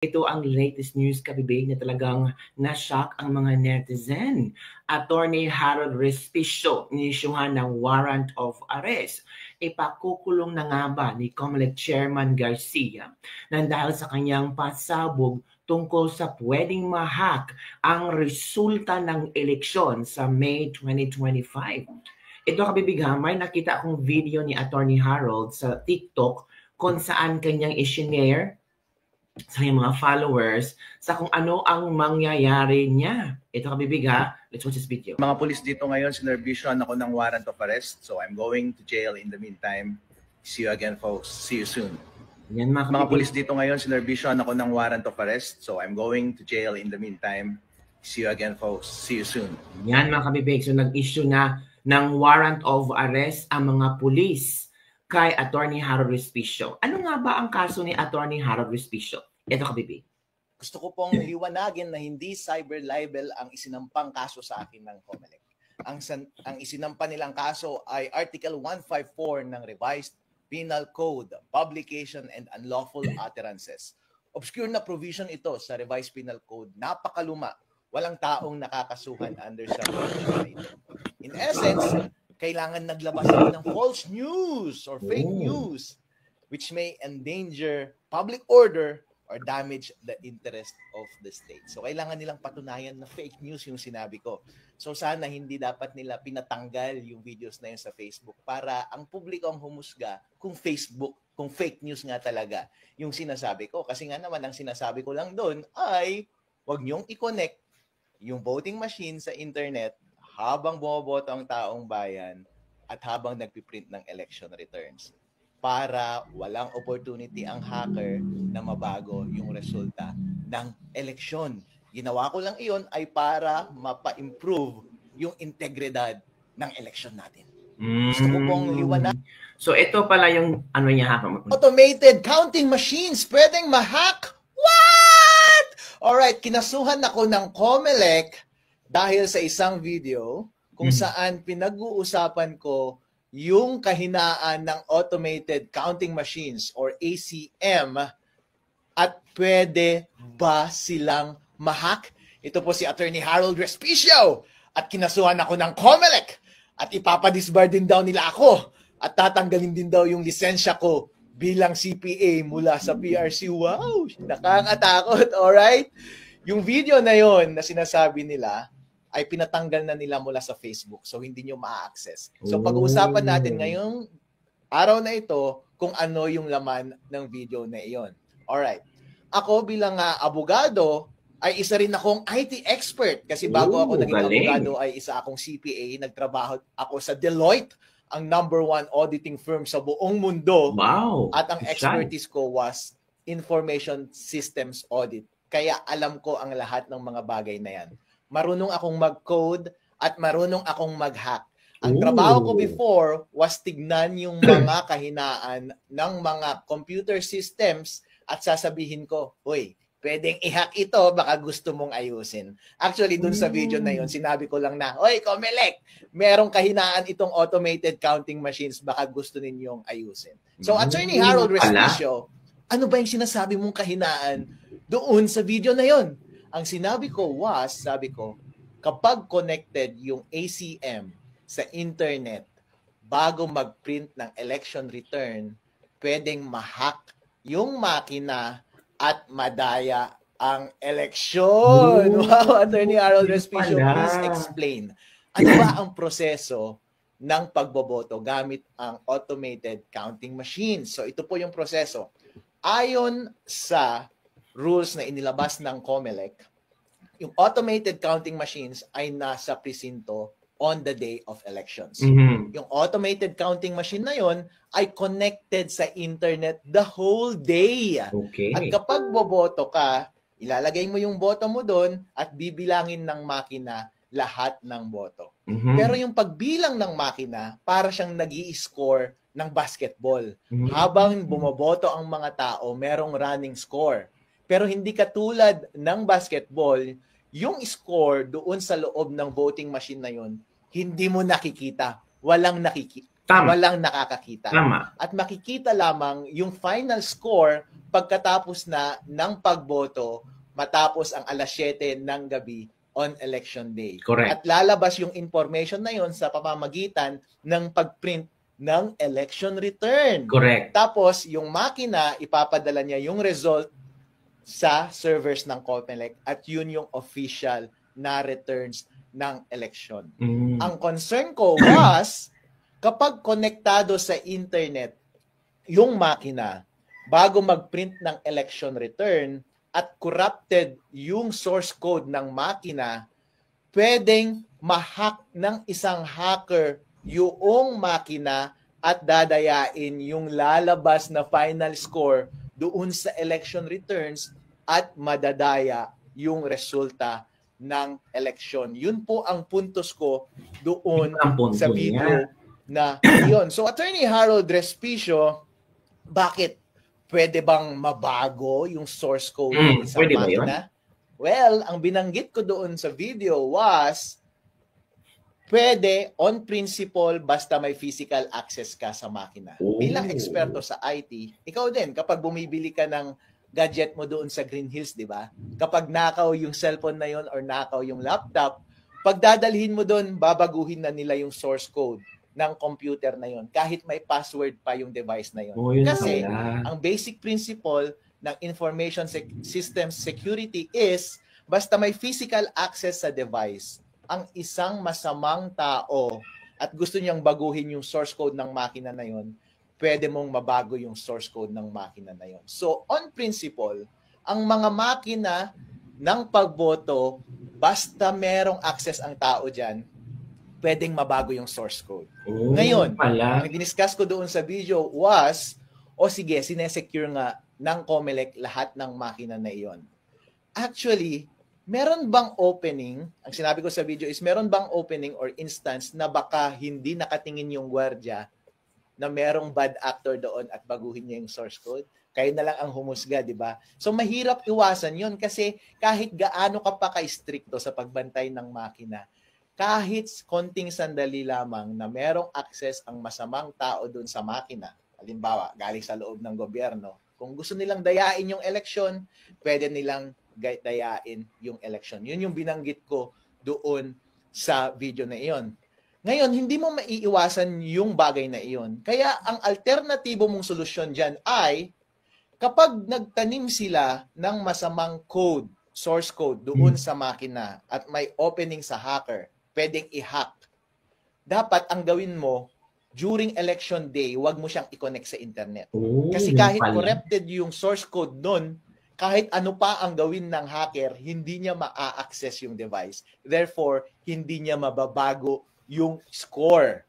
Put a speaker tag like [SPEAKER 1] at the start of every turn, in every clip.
[SPEAKER 1] Ito ang latest news, kabibig, na talagang na-shock ang mga netizen. Attorney Harold Respicio inisyuhan ng warrant of arrest. Ipakukulong na nga ba ni COMELEC Chairman Garcia nang dahil sa kanyang pasabog tungkol sa pwedeng mahak ang resulta ng eleksyon sa May 2025. Ito, kabibig, may nakita akong video ni Attorney Harold sa TikTok kung saan kanyang i-share sa kanyang mga followers sa kung ano ang mangyayari niya. Ito, kabibig, let's watch this video.
[SPEAKER 2] Mga pulis dito ngayon, sinervisyohan ako ng warrant of arrest. So I'm going to jail in the meantime. See you again, folks. See you soon.
[SPEAKER 1] Yan,
[SPEAKER 2] mga pulis dito ngayon, sinervisyohan ako ng warrant of arrest. So I'm going to jail in the meantime. See you again, folks. See you soon.
[SPEAKER 1] Yan, mga kabibig. So nag-issue na ng warrant of arrest ang mga pulis kay Attorney Harold Respicio. Ano nga ba ang kaso ni Attorney Harold Respicio? Ito, kabibig.
[SPEAKER 3] Gusto ko pong liwanagin na hindi cyber libel ang isinampang kaso sa akin ng COMELEC. Ang isinampa nilang kaso ay Article 154 ng Revised Penal Code, Publication and Unlawful Utterances. Obscure na provision ito sa Revised Penal Code. Napakaluma. Walang taong nakakasuhan under sa provision na ito. In essence, kailangan naglabas ako ng false news or fake news which may endanger public order or damage the interest of the state. So, kailangan nilang patunayan na fake news yung sinabi ko. So, sana hindi dapat nila pinatanggal yung videos na yun sa Facebook para ang publiko ang humusga kung fake news nga talaga yung sinasabi ko. Kasi nga naman, ang sinasabi ko lang doon ay huwag niyong i-connect yung voting machine sa internet habang bumoboto ang taong bayan at habang nagpiprint ng election returns, para walang opportunity ang hacker na mabago yung resulta ng eleksyon. Ginawa ko lang iyon ay para mapa-improve yung integridad ng eleksyon natin. Gusto ko pong liwanag.
[SPEAKER 1] So ito pala yung ano niya,
[SPEAKER 3] automated counting machines pwedeng ma-hack? What? Alright, kinasuhan ako ng COMELEC dahil sa isang video kung saan pinag-uusapan ko yung kahinaan ng automated counting machines or ACM at pwede ba silang ma-hack? Ito po si Attorney Harold Respicio at kinasuhan ako ng COMELEC at ipapadisbar din daw nila ako at tatanggalin din daw yung lisensya ko bilang CPA mula sa PRC. Wow! Nakakatakot, alright? Yung video na yon na sinasabi nila ay pinatanggal na nila mula sa Facebook. So, hindi nyo ma-access. So, pag-uusapan natin ngayong araw na ito kung ano yung laman ng video na iyon. Alright. Ako bilang abogado, ay isa rin akong IT expert. Kasi bago ako naging abogado, ay isa akong CPA. Nagtrabaho ako sa Deloitte, ang #1 auditing firm sa buong mundo.
[SPEAKER 1] Wow!
[SPEAKER 3] At ang expertise ko was information systems audit. Kaya alam ko ang lahat ng mga bagay na yan. Marunong akong mag-code at marunong akong mag-hack. Ang trabaho ko before was tignan yung mga kahinaan ng mga computer systems at sasabihin ko, uy, pwedeng i-hack ito, baka gusto mong ayusin. Actually, dun sa video na yun, sinabi ko lang na, uy, COMELEC, merong kahinaan itong automated counting machines, baka gusto ninyong ayusin. So, Attorney Harold Respicio, ano ba yung sinasabi mong kahinaan doon sa video na yun? Ang sinabi ko was, sabi ko, kapag connected yung ACM sa internet bago mag-print ng election return, pwedeng ma-hack yung makina at madaya ang eleksyon. Wow, Attorney Harold Respicio, please explain. Ano ba ang proseso ng pagboboto gamit ang automated counting machines? So ito po yung proseso. Ayon sa rules na inilabas ng COMELEC, yung automated counting machines ay nasa presinto on the day of elections. Yung automated counting machine na yon ay connected sa internet the whole day.
[SPEAKER 1] Okay.
[SPEAKER 3] At kapag boboto ka, ilalagay mo yung boto mo doon at bibilangin ng makina lahat ng boto. Pero yung pagbilang ng makina, para siyang nag-i-score ng basketball. Habang bumoboto ang mga tao, merong running score. Pero hindi katulad ng basketball, yung score doon sa loob ng voting machine na yun, hindi mo nakikita. Walang
[SPEAKER 1] Tama.
[SPEAKER 3] Walang nakakakita.
[SPEAKER 1] Tama.
[SPEAKER 3] At makikita lamang yung final score pagkatapos na ng pagboto matapos ang 7:00 ng gabi on election day.
[SPEAKER 1] Correct.
[SPEAKER 3] At lalabas yung information na yon sa pamamagitan ng pagprint ng election return.
[SPEAKER 1] Correct.
[SPEAKER 3] Tapos, yung makina, ipapadala niya yung result sa servers ng COMELEC at yun yung official na returns ng election. Ang concern ko was, kapag konektado sa internet yung makina, bago mag-print ng election return at corrupted yung source code ng makina, pwedeng ma-hack ng isang hacker yung makina at dadayain yung lalabas na final score doon sa election returns at madadaya yung resulta ng election. Yun po ang puntos ko doon sa video na yun. So, Attorney Harold Respicio, bakit pwede bang mabago yung source code ng isang makina? Well, ang binanggit ko doon sa video was pwede on principle basta may physical access ka sa makina. Bilang eksperto sa IT, ikaw din, kapag bumibili ka ng gadget mo doon sa Green Hills, di ba? Kapag nakaw yung cellphone na yon or nakaw yung laptop, pag dadalhin mo doon, babaguhin na nila yung source code ng computer na yon kahit may password pa yung device na yon. Kasi ang basic principle ng information system security is basta may physical access sa device, ang isang masamang tao at gusto niyang baguhin yung source code ng makina na yon, pwede mong mabago yung source code ng makina na yon. So, on principle, ang mga makina ng pagboto, basta merong access ang tao dyan, pwedeng mabago yung source code. Ngayon, ang diniscuss ko doon sa video was, sige, sinesecure nga ng COMELEC lahat ng makina na iyon. Actually, meron bang opening, ang sinabi ko sa video is, meron bang opening or instance na baka hindi nakatingin yung gwardiya na merong bad actor doon at baguhin niya yung source code? Kayo na lang ang humusga, di ba? So, mahirap iwasan yun kasi kahit gaano ka pa ka-stricto sa pagbantay ng makina, kahit konting sandali lamang na merong access ang masamang tao doon sa makina, halimbawa, galing sa loob ng gobyerno, kung gusto nilang dayain yung eleksyon, pwede nilang dayain yung eleksyon. Yun yung binanggit ko doon sa video na iyon. Ngayon, hindi mo maiiwasan yung bagay na iyon. Kaya ang alternatibo mong solusyon dyan ay kapag nagtanim sila ng masamang code, source code doon sa makina at may opening sa hacker, pwedeng i-hack. Dapat ang gawin mo, during election day, wag mo siyang i-connect sa internet. Kasi kahit corrupted yung source code nun, kahit ano pa ang gawin ng hacker, hindi niya ma-access yung device. Therefore, hindi niya mababago yung score.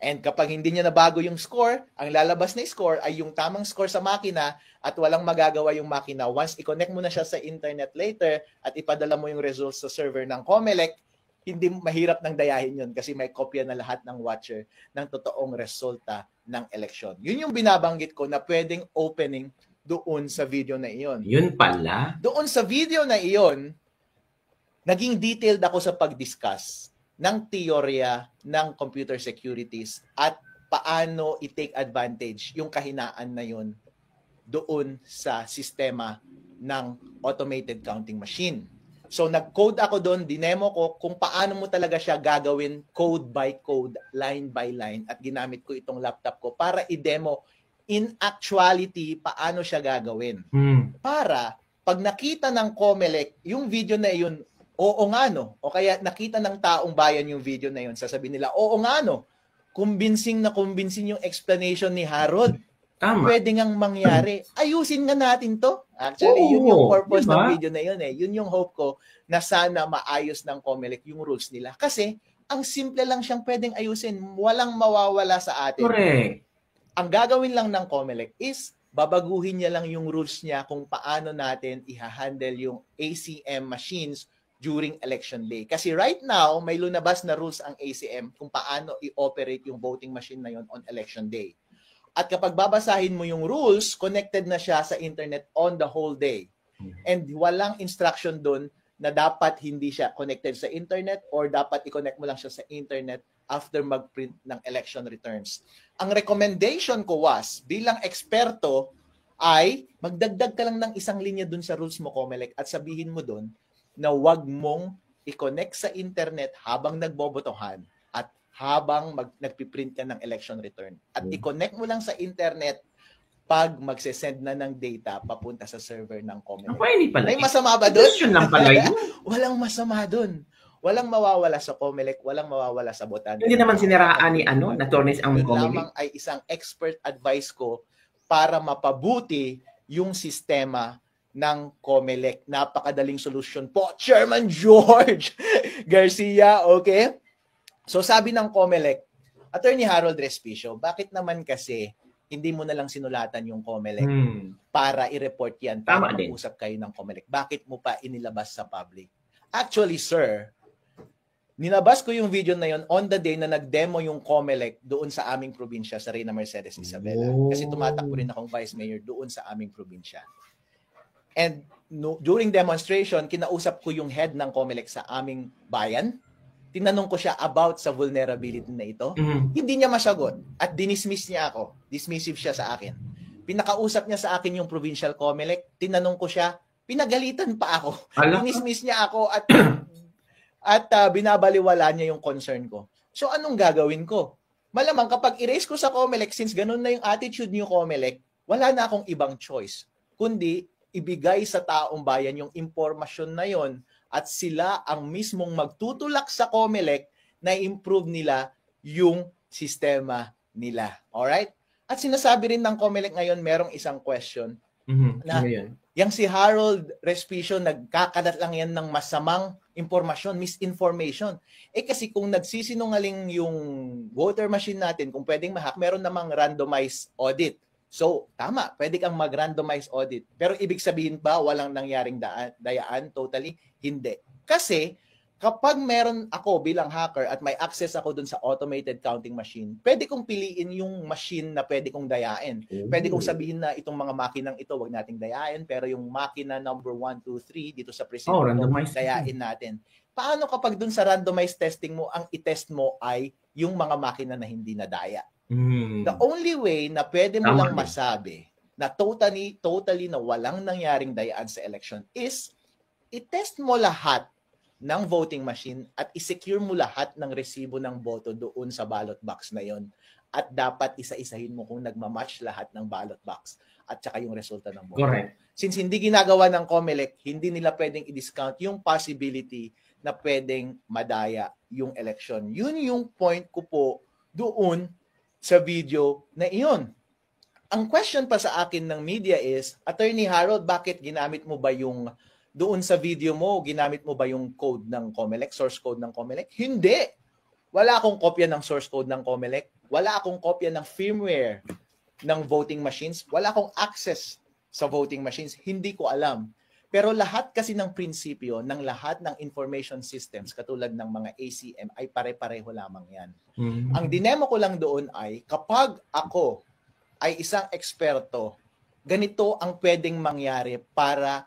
[SPEAKER 3] And kapag hindi niya nabago yung score, ang lalabas na score ay yung tamang score sa makina at walang magagawa yung makina. Once i-connect mo na siya sa internet later at ipadala mo yung results sa server ng COMELEC, hindi mahirap nang dayahin yun kasi may kopya na lahat ng watcher ng totoong resulta ng eleksyon. Yun yung binabanggit ko na pwedeng opening doon sa video na iyon.
[SPEAKER 1] Yun pala.
[SPEAKER 3] Doon sa video na iyon, naging detailed ako sa pag-discuss ng teorya ng computer securities at paano i-take advantage yung kahinaan na yun doon sa sistema ng automated counting machine. So nag-code ako doon, dinemo ko kung paano mo talaga siya gagawin code by code, line by line at ginamit ko itong laptop ko para i-demo in actuality paano siya gagawin. Para pag nakita ng COMELEC yung video na yun, oo nga no, o kaya nakita ng taong bayan yung video na yun, sasabihin nila, oo nga no, convincing yung explanation ni Harold.
[SPEAKER 1] Tama.
[SPEAKER 3] Pwede ngang mangyari. Ayusin nga natin to. Actually, yun yung purpose ng video na yun eh. Yun yung hope ko na sana maayos ng COMELEC yung rules nila. Kasi, ang simple lang siyang pwedeng ayusin. Walang mawawala sa atin.
[SPEAKER 1] Correct.
[SPEAKER 3] Ang gagawin lang ng COMELEC is babaguhin niya lang yung rules niya kung paano natin i-handle yung ACM machines during election day. Kasi right now, may lunabas na rules ang ACM kung paano i-operate yung voting machine na yon on election day. At kapag babasahin mo yung rules, connected na siya sa internet on the whole day. And walang instruction doon na dapat hindi siya connected sa internet or dapat i-connect mo lang siya sa internet after mag-print ng election returns. Ang recommendation ko was, bilang eksperto, ay magdagdag ka lang ng isang linya dun sa rules mo, COMELEC, at sabihin mo dun na wag mong i-connect sa internet habang nagbobotohan at habang nagpiprint ka ng election return. At i-connect mo lang sa internet pag magsesend na ng data papunta sa server ng COMELEC.
[SPEAKER 1] Pwede pala.
[SPEAKER 3] May masama ba dun?
[SPEAKER 1] Yun lang pala yun.
[SPEAKER 3] Walang masama dun. Walang mawawala sa COMELEC, walang mawawala sa botante.
[SPEAKER 1] Hindi naman siniraan ni Attorneys ang
[SPEAKER 3] Yun
[SPEAKER 1] COMELEC.
[SPEAKER 3] lamang ay isang expert advice ko para mapabuti yung sistema ng COMELEC. Napakadaling solusyon po, Chairman George Garcia, okay? So sabi ng COMELEC, Attorney Harold Respicio, bakit naman kasi hindi mo na lang sinulatan yung COMELEC para i-report yan, para mag-usap kayo ng COMELEC? Bakit mo pa inilabas sa public? Actually, sir, ninabas ko yung video na yon on the day na nag-demo yung COMELEC doon sa aming probinsya, sa Reyna Mercedes Isabela. Kasi tumatakbo rin akong vice mayor doon sa aming probinsya. And during demonstration, kinausap ko yung head ng COMELEC sa aming bayan. Tinanong ko siya about sa vulnerability na ito. Hindi niya masagot at dinismiss niya ako. Dismissive siya sa akin. Pinakausap niya sa akin yung provincial COMELEC. Tinanong ko siya, pinagalitan pa ako. Dinismiss niya ako at binabaliwala niya yung concern ko. So anong gagawin ko? Malamang kapag i-raise ko sa COMELEC, since ganun na yung attitude niyo COMELEC, wala na akong ibang choice, kundi ibigay sa taong bayan yung impormasyon na yon at sila ang mismong magtutulak sa COMELEC na improve nila yung sistema nila. Alright? At sinasabi rin ng COMELEC ngayon, merong isang question na yang si Harold Respicio, nagkakadat lang yan ng masamang impormasyon, misinformation. Kasi kung nagsisinungaling yung voter machine natin, kung pwedeng ma-hack, meron namang randomized audit. So, tama, pwede kang mag-randomized audit. Pero ibig sabihin ba walang nangyaring dayaan? Totally, hindi. Kasi, kapag meron ako bilang hacker at may access ako dun sa automated counting machine, pwede kong piliin yung machine na pwede kong dayain. Pwede kong sabihin na itong mga makinang ito, wag nating dayain, pero yung makina number 1, 2, 3 dito sa presinto, dayain natin. Paano kapag dun sa randomized testing mo, ang i-test mo ay yung mga makina na hindi nadaya? The only way na pwede mo lang masabi na totally na walang nangyaring dayaan sa election is i-test mo lahat ng voting machine at i-secure mo lahat ng resibo ng boto doon sa ballot box na yon. At dapat isa-isahin mo kung nagmamatch lahat ng ballot box at saka yung resulta ng boto.
[SPEAKER 1] Correct.
[SPEAKER 3] Since hindi ginagawa ng COMELEC, hindi nila pwedeng i-discount yung possibility na pwedeng madaya yung election. Yun yung point ko po doon sa video na iyon. Ang question pa sa akin ng media is, Attorney Harold, bakit ginamit mo ba yung doon sa video mo, ginamit mo ba yung code ng COMELEC, source code ng COMELEC? Hindi. Wala akong kopya ng source code ng COMELEC. Wala akong kopya ng firmware ng voting machines. Wala akong access sa voting machines. Hindi ko alam. Pero lahat kasi ng prinsipyo ng lahat ng information systems, katulad ng mga ACM, ay pare-pareho lamang yan. Ang dinemo ko lang doon ay, kapag ako ay isang eksperto, ganito ang pwedeng mangyari para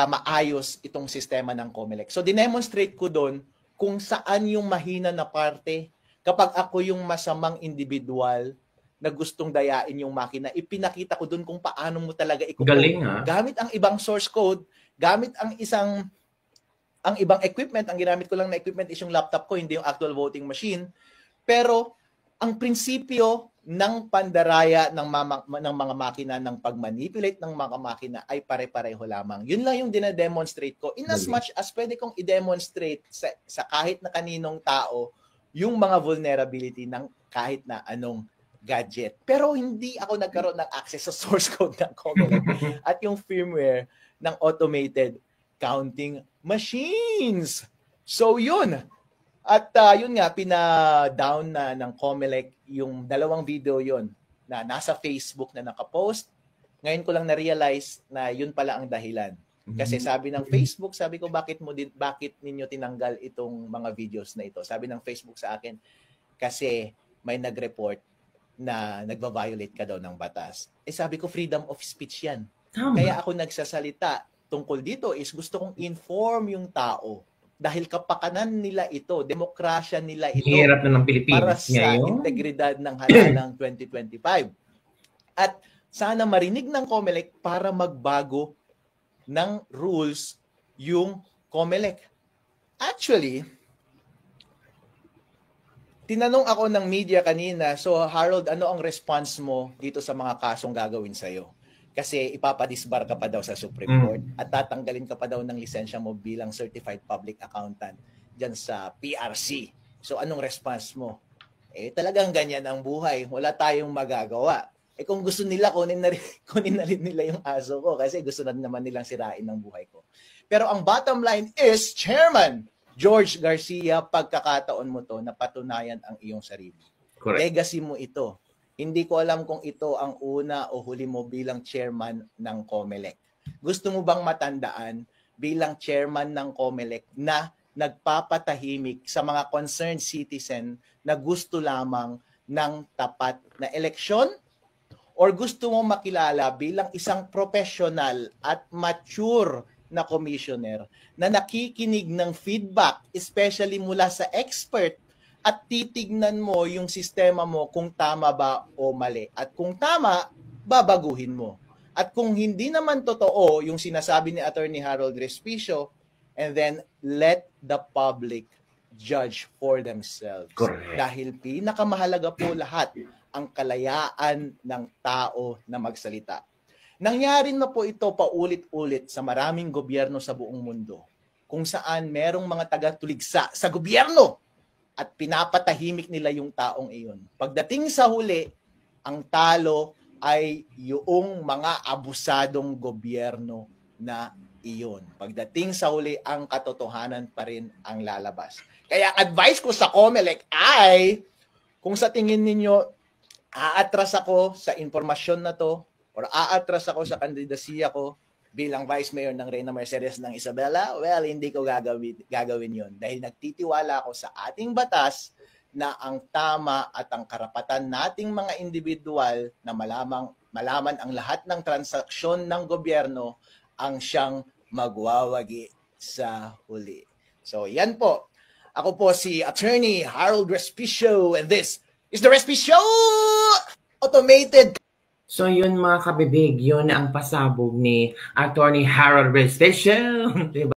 [SPEAKER 3] maayos itong sistema ng COMELEC. So, dinemonstrate ko doon kung saan yung mahina na parte. Kapag ako yung masamang individual na gustong dayain yung makina, ipinakita ko doon kung paano mo talaga i-code.
[SPEAKER 1] Galing, ha?
[SPEAKER 3] Gamit ang ibang source code, gamit ang ibang equipment. Ang ginamit ko lang na equipment is yung laptop ko, hindi yung actual voting machine. Pero, ang prinsipyo ng pandaraya ng mga makina, ng pagmanipulate ng mga makina ay pare-pareho lamang. Yun lang yung dinademonstrate ko. In as much as pwede kong i-demonstrate sa kahit na kaninong tao yung mga vulnerability ng kahit na anong gadget. Pero hindi ako nagkaroon ng access sa source code ng COMELEC at yung firmware ng automated counting machines. So yun. At yun nga, pina-down na ng COMELEC yung dalawang video yon na nasa Facebook na nakapost. Ngayon ko lang na-realize na yun pala ang dahilan. Kasi sabi ng Facebook, sabi ko, bakit ninyo tinanggal itong mga videos na ito? Sabi ng Facebook sa akin, kasi may nag-report na nagva-violate ka daw ng batas. Sabi ko, freedom of speech yan. Kaya ako nagsasalita tungkol dito is gusto kong inform yung tao dahil kapakanan nila ito, demokrasya nila ito
[SPEAKER 1] Hirap na ng
[SPEAKER 3] para
[SPEAKER 1] Pilipinas
[SPEAKER 3] sa
[SPEAKER 1] ngayon.
[SPEAKER 3] integridad ng halalang 2025. At sana marinig ng COMELEC para magbago ng rules yung COMELEC. Actually, tinanong ako ng media kanina, so Harold, ano ang response mo dito sa mga kasong gagawin sa'yo? Kasi ipapadisbar ka pa daw sa Supreme Court at tatanggalin ka pa daw ng lisensya mo bilang Certified Public Accountant dyan sa PRC. So anong response mo? Talagang ganyan ang buhay. Wala tayong magagawa. Kung gusto nila, kunin na rin nila yung aso ko kasi gusto na naman nilang sirain ng buhay ko. Pero ang bottom line is, Chairman George Garcia, pagkakataon mo to na patunayan ang iyong sarili.
[SPEAKER 1] Correct.
[SPEAKER 3] Legacy mo ito. Hindi ko alam kung ito ang una o huli mo bilang chairman ng COMELEC. Gusto mo bang matandaan bilang chairman ng COMELEC na nagpapatahimik sa mga concerned citizen na gusto lamang ng tapat na eleksyon? Or gusto mo makilala bilang isang professional at mature na commissioner na nakikinig ng feedback, especially mula sa expert, at titignan mo yung sistema mo kung tama ba o mali. At kung tama, babaguhin mo. At kung hindi naman totoo yung sinasabi ni Attorney Harold Respicio, and then let the public judge for themselves.
[SPEAKER 1] Correct.
[SPEAKER 3] Dahil pinakamahalaga po lahat ang kalayaan ng tao na magsalita. Nangyari na po ito paulit-ulit sa maraming gobyerno sa buong mundo kung saan merong mga taga-tuligsa sa gobyerno at pinapatahimik nila yung taong iyon. Pagdating sa huli, ang talo ay yung mga abusadong gobyerno na iyon. Pagdating sa huli, ang katotohanan pa rin ang lalabas. Kaya advice ko sa COMELEC ay, kung sa tingin ninyo, aatras ako sa informasyon na to, or aatras ako sa kandidasiya ko bilang Vice Mayor ng Reyna Mercedes ng Isabela, well, hindi ko gagawin yon dahil nagtitiwala ako sa ating batas na ang tama at ang karapatan nating mga individual na malaman ang lahat ng transaksyon ng gobyerno ang siyang magwawagi sa huli. So, yan po. Ako po si Attorney Harold Respicio, and this is the Respicio Automated.
[SPEAKER 1] So yun mga kabibig, yun ang pasabog ni Attorney Harold Respicio. Diba?